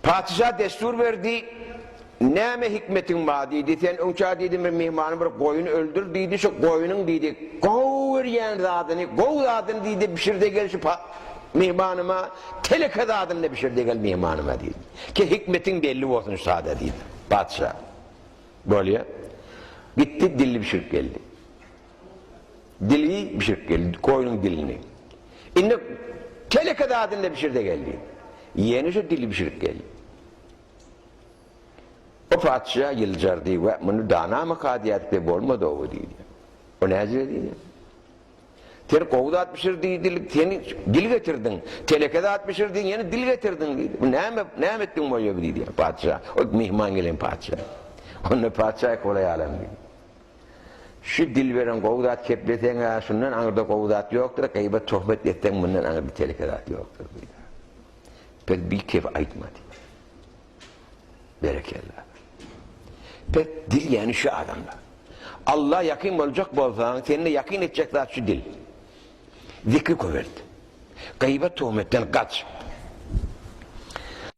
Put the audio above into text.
Padişah destur verdi. Näme hikmetin var dedi. Sen önce dedim bir mihmanı bir koyunu öldür dedi. Şu koyunun dedi. Kovur yani zadını. Kov zadını dedi. Pişirde gel şu mihmanıma. Teleke zadını pişirde gel mihmanıma dedi. Ki hikmetin belli olsun sade dedi. Padişah. Böyle. Gitti dilli pişirip geldi. Dili pişirip geldi. Koyunun dilini. İnne teleke zadını pişirde geldi. Yeni şu dili pişirip geldi. O padişah yılcar diye ve bunu dana mı kadiyette bolmadı o diye. O ne hazır diye. Sen kovda atmışır diye seni dil getirdin. Telekede atmışır diye yeni dil getirdin diye. Ne ettin böyle diye padişah. O mihman gelen padişah. Onun padişah kolay alem diye. Şu dil veren kovda at kepleten şundan anırda kovda at yoktur. Kaybet sohbet etten bundan anır bir telekede at yoktur diye. Pek bir kef aytmadı. Berekallah. Pek dil yani şu adamlar. Allah yakın olacak bolsan, seninle yakın edecek daha şu dil. Zikri kuvvet. Gıybet tuhmetten kaç.